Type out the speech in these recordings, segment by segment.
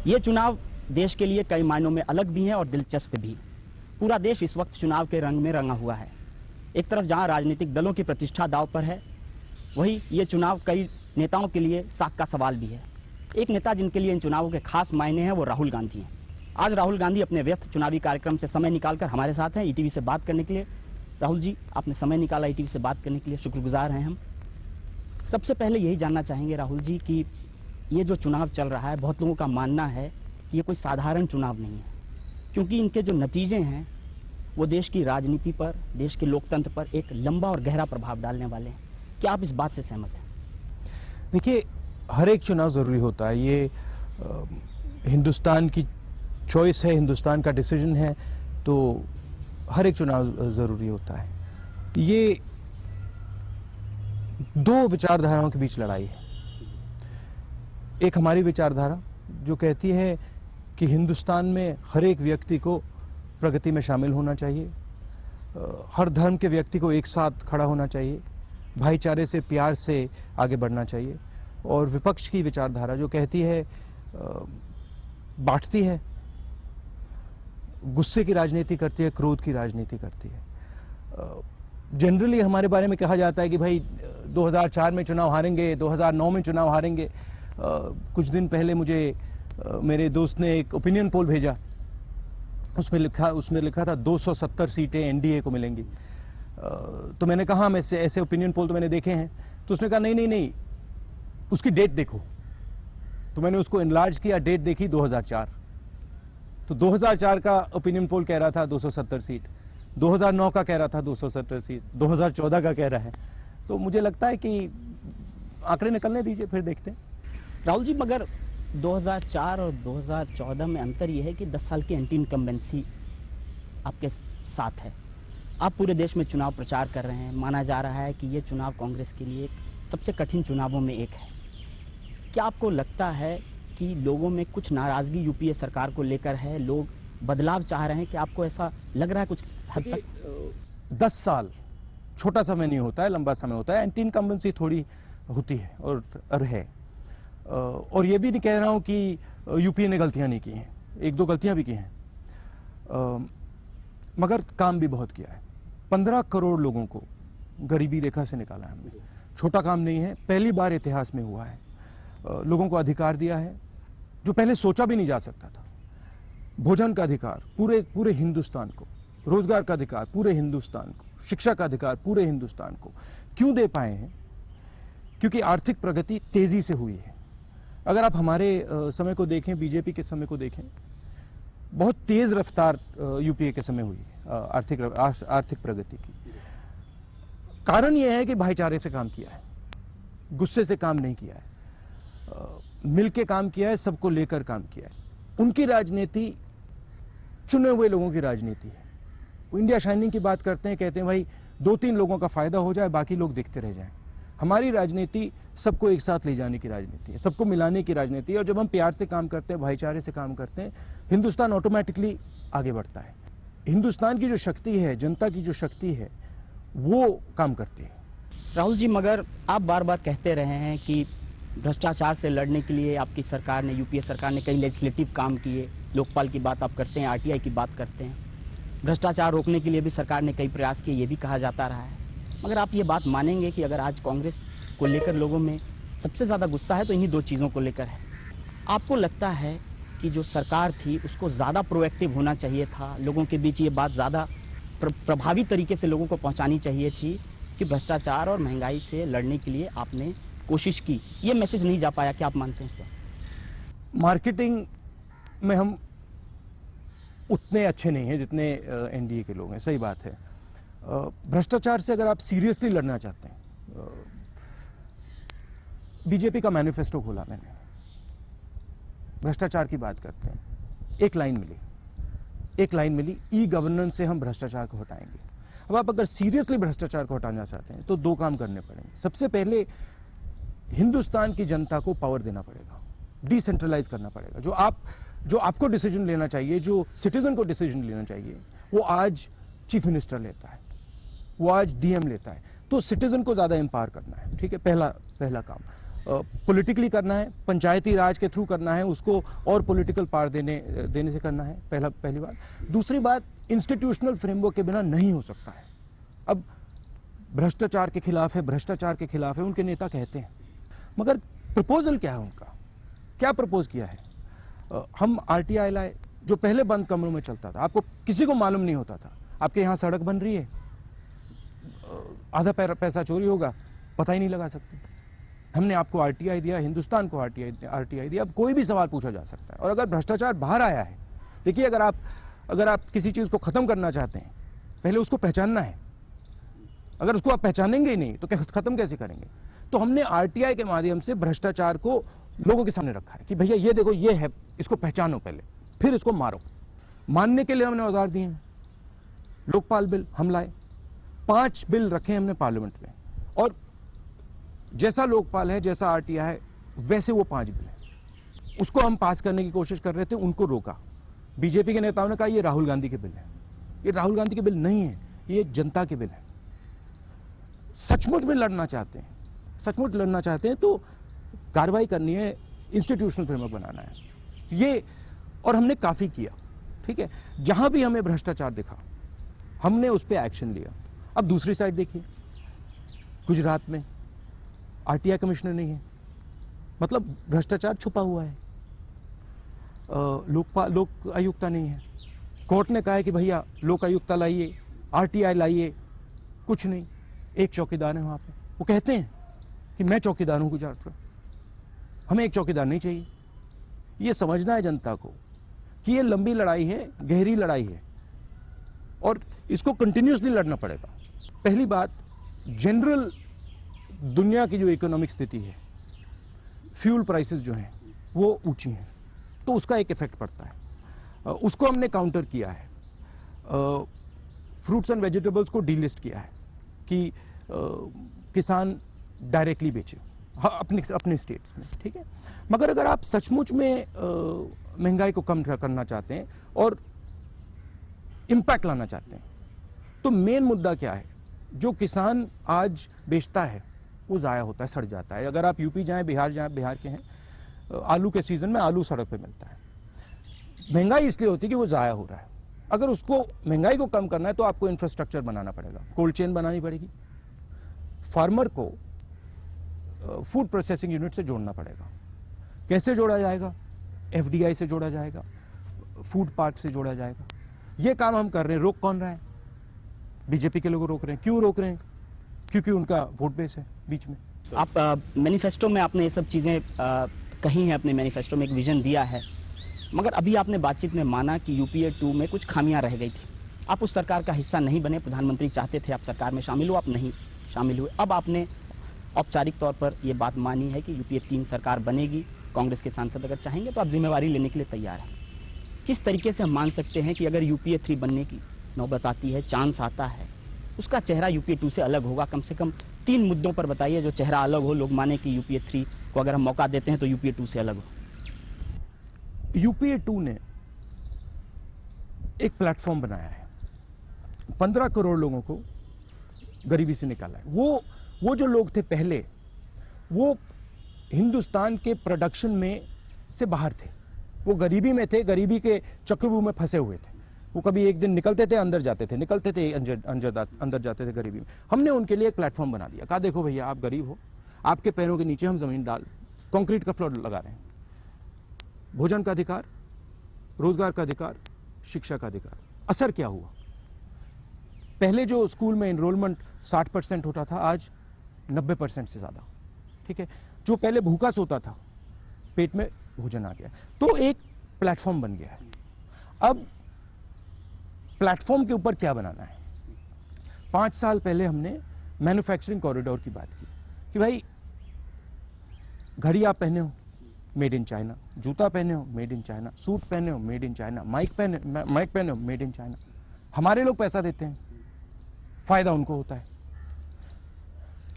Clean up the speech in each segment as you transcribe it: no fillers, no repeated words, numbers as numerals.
ये चुनाव देश के लिए कई मायनों में अलग भी है और दिलचस्प भी। पूरा देश इस वक्त चुनाव के रंग में रंगा हुआ है। एक तरफ जहां राजनीतिक दलों की प्रतिष्ठा दांव पर है, वहीं ये चुनाव कई नेताओं के लिए साख का सवाल भी है। एक नेता जिनके लिए इन चुनावों के खास मायने हैं वो राहुल गांधी हैं। आज राहुल गांधी अपने व्यस्त चुनावी कार्यक्रम से समय निकालकर हमारे साथ हैं ईटीवी से बात करने के लिए। राहुल जी, आपने समय निकाला ईटीवी से बात करने के लिए, शुक्रगुजार हैं हम। सबसे पहले यही जानना चाहेंगे राहुल जी कि ये जो चुनाव चल रहा है, बहुत लोगों का मानना है कि ये कोई साधारण चुनाव नहीं है, क्योंकि इनके जो नतीजे हैं वो देश की राजनीति पर, देश के लोकतंत्र पर एक लंबा और गहरा प्रभाव डालने वाले हैं। क्या आप इस बात से सहमत हैं? देखिए, हर एक चुनाव जरूरी होता है। ये हिंदुस्तान की चॉइस है, हिंदुस्तान का डिसीजन है, तो हर एक चुनाव जरूरी होता है। ये दो विचारधाराओं के बीच लड़ाई है। एक हमारी विचारधारा जो कहती है कि हिंदुस्तान में हर एक व्यक्ति को प्रगति में शामिल होना चाहिए, हर धर्म के व्यक्ति को एक साथ खड़ा होना चाहिए, भाईचारे से, प्यार से आगे बढ़ना चाहिए। और विपक्ष की विचारधारा जो कहती है, बांटती है, गुस्से की राजनीति करती है, क्रोध की राजनीति करती है। जनरली हमारे बारे में कहा जाता है कि भाई 2004 में चुनाव हारेंगे, 2009 में चुनाव हारेंगे। कुछ दिन पहले मुझे मेरे दोस्त ने एक ओपिनियन पोल भेजा, उसमें लिखा था 270 सीटें एनडीए को मिलेंगी। तो मैंने कहा, मैं ऐसे ओपिनियन पोल तो मैंने देखे हैं। तो उसने कहा नहीं, उसकी डेट देखो। तो मैंने उसको एनलार्ज किया, डेट देखी 2004। तो 2004 का ओपिनियन पोल कह रहा था 270 सीट, 2009 का कह रहा था 270 सीट, 2014 का कह रहा है। तो मुझे लगता है कि आंकड़े निकलने दीजिए, फिर देखते हैं। राहुल जी, मगर 2004 और 2014 में अंतर यह है कि 10 साल की एंटी इनकम्बेंसी आपके साथ है। आप पूरे देश में चुनाव प्रचार कर रहे हैं। माना जा रहा है कि यह चुनाव कांग्रेस के लिए सबसे कठिन चुनावों में एक है। क्या आपको लगता है कि लोगों में कुछ नाराजगी यूपीए सरकार को लेकर है, लोग बदलाव चाह रहे हैं? कि आपको ऐसा लग रहा है कुछ हद तक? 10 साल छोटा समय नहीं होता है, लंबा समय होता है। एंटी इनकम्बेंसी थोड़ी होती है और है। और ये भी नहीं कह रहा हूं कि यूपीए ने गलतियां नहीं की हैं, एक दो गलतियां भी की हैं, मगर काम भी बहुत किया है। 15 करोड़ लोगों को गरीबी रेखा से निकाला है हमने। छोटा काम नहीं है, पहली बार इतिहास में हुआ है। लोगों को अधिकार दिया है जो पहले सोचा भी नहीं जा सकता था। भोजन का अधिकार पूरे हिंदुस्तान को, रोजगार का अधिकार पूरे हिंदुस्तान को, शिक्षा का अधिकार पूरे हिंदुस्तान को। क्यों दे पाए हैं? क्योंकि आर्थिक प्रगति तेजी से हुई है। अगर आप हमारे समय को देखें, बीजेपी के समय को देखें, बहुत तेज रफ्तार यूपीए के समय हुई है आर्थिक प्रगति की। कारण यह है कि भाईचारे से काम किया है, गुस्से से काम नहीं किया है, मिलके काम किया है, सबको लेकर काम किया है। उनकी राजनीति चुने हुए लोगों की राजनीति है। वो इंडिया शाइनिंग की बात करते हैं, कहते हैं भाई 2-3 लोगों का फायदा हो जाए, बाकी लोग दिखते रह जाएं। हमारी राजनीति सबको एक साथ ले जाने की राजनीति है, सबको मिलाने की राजनीति है। और जब हम प्यार से काम करते हैं, भाईचारे से काम करते हैं, हिंदुस्तान ऑटोमेटिकली आगे बढ़ता है। हिंदुस्तान की जो शक्ति है, जनता की जो शक्ति है, वो काम करती है। राहुल जी, मगर आप बार बार कहते रहे हैं कि भ्रष्टाचार से लड़ने के लिए आपकी सरकार ने, यूपीए सरकार ने कई लेजिस्लेटिव काम किए। लोकपाल की बात आप करते हैं, आरटीआई की बात करते हैं। भ्रष्टाचार रोकने के लिए भी सरकार ने कई प्रयास किए, ये भी कहा जाता रहा है। मगर आप ये बात मानेंगे कि अगर आज कांग्रेस को लेकर लोगों में सबसे ज्यादा गुस्सा है तो इन्हीं दो चीजों को लेकर है। आपको लगता है कि जो सरकार थी उसको ज्यादा प्रोएक्टिव होना चाहिए था, लोगों के बीच ये बात ज्यादा प्रभावी तरीके से लोगों को पहुंचानी चाहिए थी कि भ्रष्टाचार और महंगाई से लड़ने के लिए आपने कोशिश की, ये मैसेज नहीं जा पाया? क्या आप मानते हैं इस पर? मार्केटिंग में हम उतने अच्छे नहीं हैं जितने एनडीए के लोग हैं, सही बात है। भ्रष्टाचार से अगर आप सीरियसली लड़ना चाहते हैं, बीजेपी का मैनिफेस्टो खोला मैंने, भ्रष्टाचार की बात करते हैं, एक लाइन मिली, ई गवर्नेंस से हम भ्रष्टाचार को हटाएंगे। अब आप अगर सीरियसली भ्रष्टाचार को हटाना चाहते हैं तो दो काम करने पड़ेंगे। सबसे पहले हिंदुस्तान की जनता को पावर देना पड़ेगा, डिसेंट्रलाइज करना पड़ेगा। जो आपको डिसीजन लेना चाहिए, जो सिटीजन को डिसीजन लेना चाहिए, वो आज चीफ मिनिस्टर लेता है, वो आज डीएम लेता है। तो सिटीजन को ज्यादा एम्पावर करना है, ठीक है, पहला काम। पॉलिटिकली करना है, पंचायती राज के थ्रू करना है, उसको और पॉलिटिकल पावर देने से करना है, पहली बात। दूसरी बात, इंस्टीट्यूशनल फ्रेमवर्क के बिना नहीं हो सकता है। अब भ्रष्टाचार के खिलाफ है, उनके नेता कहते हैं, मगर प्रपोजल क्या है उनका, क्या प्रपोज किया है? हम आरटीआई लाए, जो पहले बंद कमरों में चलता था, आपको किसी को मालूम नहीं होता था। आपके यहां सड़क बन रही है, आधा पैसा चोरी होगा, पता ही नहीं लगा सकते। हमने आपको आरटीआई दिया, हिंदुस्तान को आरटीआई दिया। अब कोई भी सवाल पूछा जा सकता है। और अगर भ्रष्टाचार बाहर आया है, देखिए, अगर आप किसी चीज को खत्म करना चाहते हैं, पहले उसको पहचानना है। अगर उसको आप पहचानेंगे ही नहीं तो खत्म कैसे करेंगे? तो हमने आरटीआई के माध्यम से भ्रष्टाचार को लोगों के सामने रखा है कि भैया ये देखो, ये है, इसको पहचानो पहले, फिर इसको मारो। मानने के लिए हमने औजार दिए हैं। लोकपाल बिल हम लाए, 5 बिल रखे हमने पार्लियामेंट में, और जैसा लोकपाल है, जैसा आरटीआई है, वैसे वो 5 बिल है। उसको हम पास करने की कोशिश कर रहे थे, उनको रोका। बीजेपी के नेताओं ने कहा ये राहुल गांधी के बिल है। ये राहुल गांधी के बिल नहीं है, ये जनता के बिल है। सचमुच में लड़ना चाहते हैं तो कार्रवाई करनी है, इंस्टीट्यूशनल फ्रेमवर्क बनाना है। ये और हमने काफी किया, ठीक है। जहां भी हमें भ्रष्टाचार दिखा, हमने उस पर एक्शन लिया। अब दूसरी साइड देखिए, गुजरात में आरटीआई कमिश्नर नहीं है, मतलब भ्रष्टाचार छुपा हुआ है। लोक आयुक्ता नहीं है। कोर्ट ने कहा है कि भैया लोक आयुक्ता लाइए, आरटीआई लाइए, कुछ नहीं। एक चौकीदार है वहां पे, वो कहते हैं कि मैं चौकीदार हूं गुजरात का। हमें एक चौकीदार नहीं चाहिए। ये समझना है जनता को कि ये लंबी लड़ाई है, गहरी लड़ाई है, और इसको कंटिन्यूसली लड़ना पड़ेगा। पहली बात, जनरल दुनिया की जो इकोनॉमिक स्थिति है, फ्यूल प्राइसेस जो हैं वो ऊंची हैं, तो उसका एक इफेक्ट पड़ता है। उसको हमने काउंटर किया है। फ्रूट्स एंड वेजिटेबल्स को डीलिस्ट किया है कि किसान डायरेक्टली बेचे अपने स्टेट्स में, ठीक है। मगर अगर आप सचमुच में महंगाई को कम करना चाहते हैं और इंपैक्ट लाना चाहते हैं, तो मेन मुद्दा क्या है? जो किसान आज बेचता है वो जाया होता है, सड़ जाता है। अगर आप यूपी जाएं, बिहार के हैं, आलू के सीजन में आलू सड़क पे मिलता है। महंगाई इसलिए होती है कि वो जाया हो रहा है। अगर उसको महंगाई को कम करना है तो आपको इंफ्रास्ट्रक्चर बनाना पड़ेगा, कोल्ड चेन बनानी पड़ेगी, फार्मर को फूड प्रोसेसिंग यूनिट से जोड़ना पड़ेगा। कैसे जोड़ा जाएगा? एफडीआई से जोड़ा जाएगा, फूड पार्क से जोड़ा जाएगा। ये काम हम कर रहे हैं। रोक कौन रहा है? बीजेपी के लोग रोक रहे हैं। क्यों रोक रहे हैं? क्योंकि उनका वोट बेस है बीच में। आप मैनिफेस्टो में आपने ये सब चीजें कही हैं, अपने मैनिफेस्टो में एक विजन दिया है, मगर अभी आपने बातचीत में माना कि यूपीए 2 में कुछ खामियां रह गई थी। आप उस सरकार का हिस्सा नहीं बने, प्रधानमंत्री चाहते थे आप सरकार में शामिल हो, आप नहीं शामिल हुए। अब आपने औपचारिक तौर पर यह बात मानी है कि यूपीए 3 सरकार बनेगी। कांग्रेस के सांसद अगर चाहेंगे तो आप जिम्मेवारी लेने के लिए तैयार हैं। किस तरीके से हम मान सकते हैं कि अगर यूपीए 3 बनने की नौबत आती है, चांस आता है, उसका चेहरा यूपीए 2 से अलग होगा? कम से कम 3 मुद्दों पर बताइए जो चेहरा अलग हो, लोग माने कि यूपीए 3 को अगर हम मौका देते हैं तो यूपीए 2 से अलग हो। यूपीए 2 ने एक प्लेटफॉर्म बनाया है, 15 करोड़ लोगों को गरीबी से निकाला है। वो जो लोग थे पहले, वो हिंदुस्तान के प्रोडक्शन में से बाहर थे, वो गरीबी में थे, गरीबी के चक्रव्यूह में फंसे हुए थे। वो कभी एक दिन निकलते थे, अंदर जाते थे, निकलते थे, अंदर जाते थे गरीबी में। हमने उनके लिए एक प्लेटफॉर्म बना दिया। कहा देखो भैया, आप गरीब हो, आपके पैरों के नीचे हम जमीन डाल, कंक्रीट का फ्लोर लगा रहे हैं। भोजन का अधिकार, रोजगार का अधिकार, शिक्षा का अधिकार। असर क्या हुआ? पहले जो स्कूल में एनरोलमेंट 60% होता था, आज 90% से ज्यादा, ठीक है। जो पहले भूखा सोता था, पेट में भोजन आ गया। तो एक प्लेटफॉर्म बन गया है। अब प्लेटफॉर्म के ऊपर क्या बनाना है? 5 साल पहले हमने मैन्युफैक्चरिंग कॉरिडोर की बात की कि भाई घड़ी आप पहने हो, मेड इन चाइना, जूता पहने हो, मेड इन चाइना, सूट पहने हो, मेड इन चाइना, माइक पहने हो, मेड इन चाइना। हमारे लोग पैसा देते हैं, फायदा उनको होता है।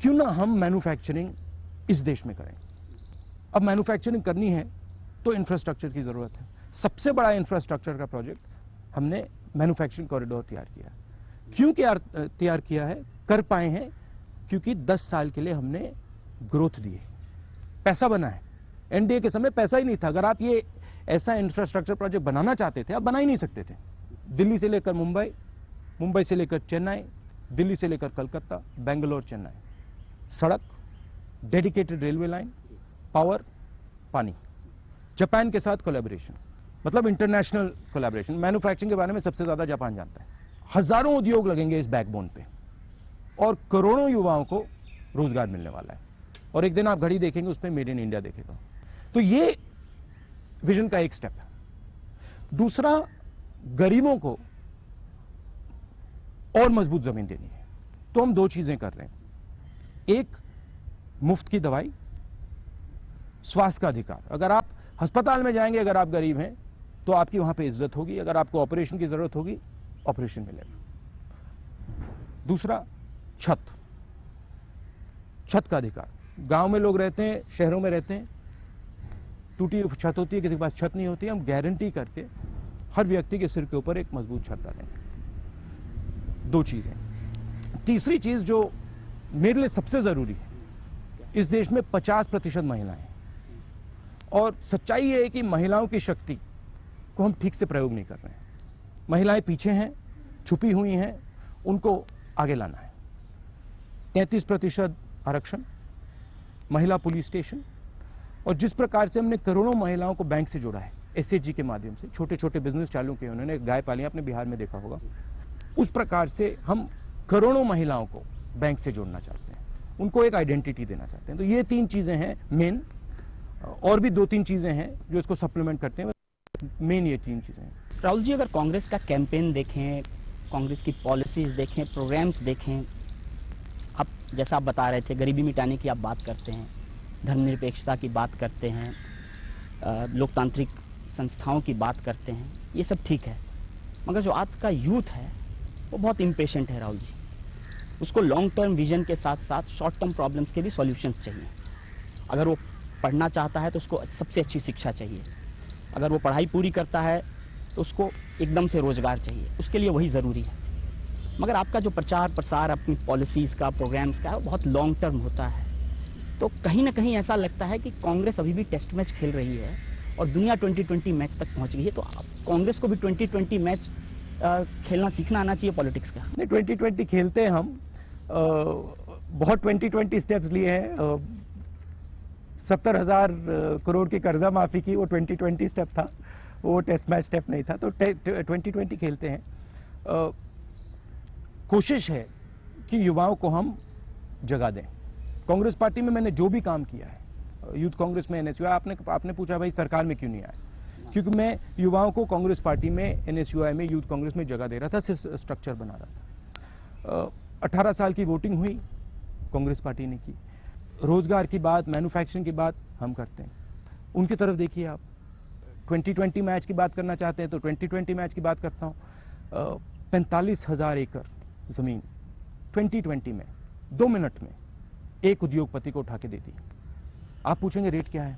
क्यों ना हम मैन्युफैक्चरिंग इस देश में करें? अब मैन्युफैक्चरिंग करनी है तो इंफ्रास्ट्रक्चर की जरूरत है। सबसे बड़ा इंफ्रास्ट्रक्चर का प्रोजेक्ट हमने मैन्युफैक्चरिंग कॉरिडोर तैयार किया है। क्यों तैयार किया है? कर पाए हैं क्योंकि 10 साल के लिए हमने ग्रोथ दी है। पैसा बना है। एनडीए के समय पैसा ही नहीं था। अगर आप ये ऐसा इंफ्रास्ट्रक्चर प्रोजेक्ट बनाना चाहते थे, आप बना ही नहीं सकते थे। दिल्ली से लेकर मुंबई, मुंबई से लेकर चेन्नई, दिल्ली से लेकर कलकत्ता, बेंगलोर, चेन्नई, सड़क, डेडिकेटेड रेलवे लाइन, पावर, पानी, जापान के साथ कोलैबोरेशन, मतलब इंटरनेशनल कोलैबोरेशन। मैन्युफैक्चरिंग के बारे में सबसे ज्यादा जापान जानता है। हजारों उद्योग लगेंगे इस बैकबोन पे और करोड़ों युवाओं को रोजगार मिलने वाला है। और एक दिन आप घड़ी देखेंगे, उस पर मेड इन इंडिया देखेगा। तो ये विजन का एक स्टेप है। दूसरा, गरीबों को और मजबूत जमीन देनी है। तो हम दो चीजें कर रहे हैं। एक, मुफ्त की दवाई, स्वास्थ्य का अधिकार। अगर आप अस्पताल में जाएंगे, अगर आप गरीब हैं, तो आपकी वहां पे इज्जत होगी। अगर आपको ऑपरेशन की जरूरत होगी, ऑपरेशन मिलेगा। दूसरा, छत का अधिकार। गांव में लोग रहते हैं, शहरों में रहते हैं, टूटी छत होती है, किसी के पास छत नहीं होती है। हम गारंटी करके हर व्यक्ति के सिर के ऊपर एक मजबूत छत डालेंगे। दो चीजें। तीसरी चीज जो मेरे लिए सबसे जरूरी है, इस देश में 50% महिलाएं हैं और सच्चाई ये है कि महिलाओं की शक्ति को हम ठीक से प्रयोग नहीं कर रहे हैं। महिलाएं पीछे हैं, छुपी हुई हैं, उनको आगे लाना है। 33% आरक्षण, महिला पुलिस स्टेशन, और जिस प्रकार से हमने करोड़ों महिलाओं को बैंक से जोड़ा है, एसएचजी के माध्यम से, छोटे छोटे बिजनेस चालू किए उन्होंने, गाय पाली, आपने बिहार में देखा होगा, उस प्रकार से हम करोड़ों महिलाओं को बैंक से जोड़ना चाहते हैं, उनको एक आइडेंटिटी देना चाहते हैं। तो ये 3 चीजें हैं मेन, और भी 2-3 चीजें हैं जो इसको सप्लीमेंट करते हैं। मेन ये 3 चीजें हैं। राहुल जी, अगर कांग्रेस का कैंपेन देखें, कांग्रेस की पॉलिसीज देखें, प्रोग्राम्स देखें, आप जैसा आप बता रहे थे, गरीबी मिटाने की आप बात करते हैं, धर्मनिरपेक्षता की बात करते हैं, लोकतांत्रिक संस्थाओं की बात करते हैं, ये सब ठीक है। मगर जो आज का यूथ है वो बहुत इम्पेशेंट है राहुल जी। उसको लॉन्ग टर्म विजन के साथ साथ शॉर्ट टर्म प्रॉब्लम्स के भी सॉल्यूशंस चाहिए। अगर वो पढ़ना चाहता है तो उसको सबसे अच्छी शिक्षा चाहिए। अगर वो पढ़ाई पूरी करता है तो उसको एकदम से रोजगार चाहिए, उसके लिए वही ज़रूरी है। मगर आपका जो प्रचार प्रसार अपनी पॉलिसीज़ का, प्रोग्राम्स का है, वो बहुत लॉन्ग टर्म होता है। तो कहीं ना कहीं ऐसा लगता है कि कांग्रेस अभी भी टेस्ट मैच खेल रही है और दुनिया 2020 मैच तक पहुंच गई है। तो कांग्रेस को भी 2020 मैच खेलना सीखना आना चाहिए पॉलिटिक्स का। नहीं, 2020 खेलते हैं हम। बहुत 2020 स्टेप्स लिए हैं। 70,000 करोड़ की कर्जा माफी की, वो 2020 स्टेप था, वो टेस्ट मैच स्टेप नहीं था। तो 2020 खेलते हैं। कोशिश है कि युवाओं को हम जगा दें। कांग्रेस पार्टी में मैंने जो भी काम किया है, यूथ कांग्रेस में, एनएसयूआई, आपने पूछा भाई सरकार में क्यों नहीं आया, क्योंकि मैं युवाओं को कांग्रेस पार्टी में, एनएसयूआई में, यूथ कांग्रेस में जगह दे रहा था, स्ट्रक्चर बना रहा था। 18 साल की वोटिंग हुई, कांग्रेस पार्टी ने की। रोजगार की बात, मैन्युफैक्चरिंग की बात हम करते हैं। उनकी तरफ देखिए आप, 2020 मैच की बात करना चाहते हैं तो 2020 मैच की बात करता हूं। 45,000 एकड़ जमीन 2020 में 2 मिनट में एक उद्योगपति को उठा के दे दी। आप पूछेंगे रेट क्या है,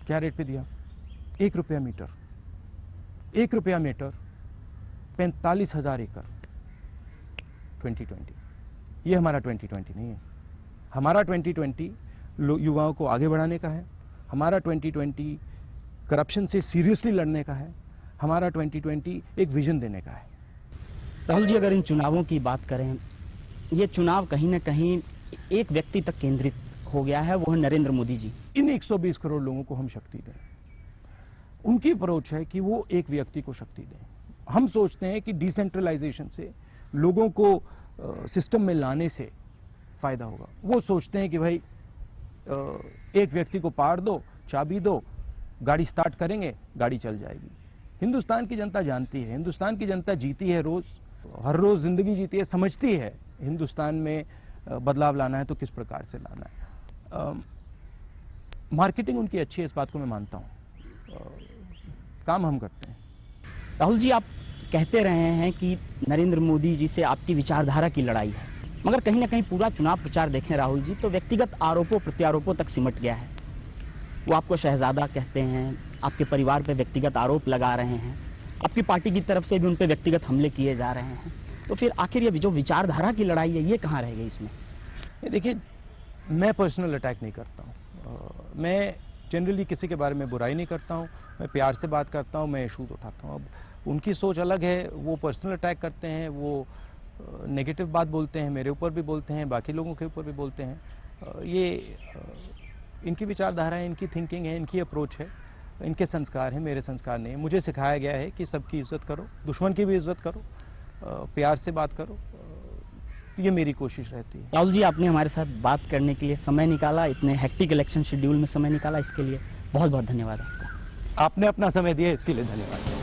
क्या रेट पे दिया? 1 रुपया मीटर, 1 रुपया मीटर, 45,000 एकड़ 2020। ये हमारा 2020 नहीं है। हमारा 2020 युवाओं को आगे बढ़ाने का है। हमारा 2020 करप्शन से सीरियसली लड़ने का है। हमारा 2020 एक विजन देने का है। राहुल जी, अगर इन चुनावों की बात करें, ये चुनाव कहीं ना कहीं एक व्यक्ति तक केंद्रित हो गया है, वो है नरेंद्र मोदी जी। इन 120 करोड़ लोगों को हम शक्ति दें। उनकी अप्रोच है कि वो एक व्यक्ति को शक्ति दें। हम सोचते हैं कि डिसेंट्रलाइजेशन से, लोगों को सिस्टम में लाने से फायदा होगा। वो सोचते हैं कि भाई एक व्यक्ति को पार दो, चाबी दो, गाड़ी स्टार्ट करेंगे, गाड़ी चल जाएगी। हिंदुस्तान की जनता जानती है, हिंदुस्तान की जनता जीती है रोज, हर रोज जिंदगी जीती है, समझती है हिंदुस्तान में बदलाव लाना है तो किस प्रकार से लाना है। मार्केटिंग उनकी अच्छी है, इस बात को मैं मानता हूं। काम हम करते हैं। राहुल जी, आप कहते रहे हैं कि नरेंद्र मोदी जी से आपकी विचारधारा की लड़ाई है, मगर कहीं ना कहीं पूरा चुनाव प्रचार देखें राहुल जी तो व्यक्तिगत आरोपों प्रत्यारोपों तक सिमट गया है। वो आपको शहजादा कहते हैं, आपके परिवार पे व्यक्तिगत आरोप लगा रहे हैं, आपकी पार्टी की तरफ से भी उन पे व्यक्तिगत हमले किए जा रहे हैं। तो फिर आखिर ये जो विचारधारा की लड़ाई है, ये कहाँ रह गई इसमें? देखिए, मैं पर्सनल अटैक नहीं करता हूँ। मैं जनरली किसी के बारे में बुराई नहीं करता हूं, मैं प्यार से बात करता हूं, मैं इशूज उठाता हूं। अब उनकी सोच अलग है, वो पर्सनल अटैक करते हैं, वो नेगेटिव बात बोलते हैं, मेरे ऊपर भी बोलते हैं, बाकी लोगों के ऊपर भी बोलते हैं। ये इनकी विचारधारा है, इनकी थिंकिंग है, इनकी अप्रोच है, इनके संस्कार हैं, मेरे संस्कार नहीं है। मुझे सिखाया गया है कि सबकी इज्जत करो, दुश्मन की भी इज्जत करो, प्यार से बात करो। ये मेरी कोशिश रहती है। राहुल जी, आपने हमारे साथ बात करने के लिए समय निकाला, इतने हेक्टिक इलेक्शन शेड्यूल में समय निकाला, इसके लिए बहुत बहुत धन्यवाद आपका। आपने अपना समय दिया, इसके लिए धन्यवाद।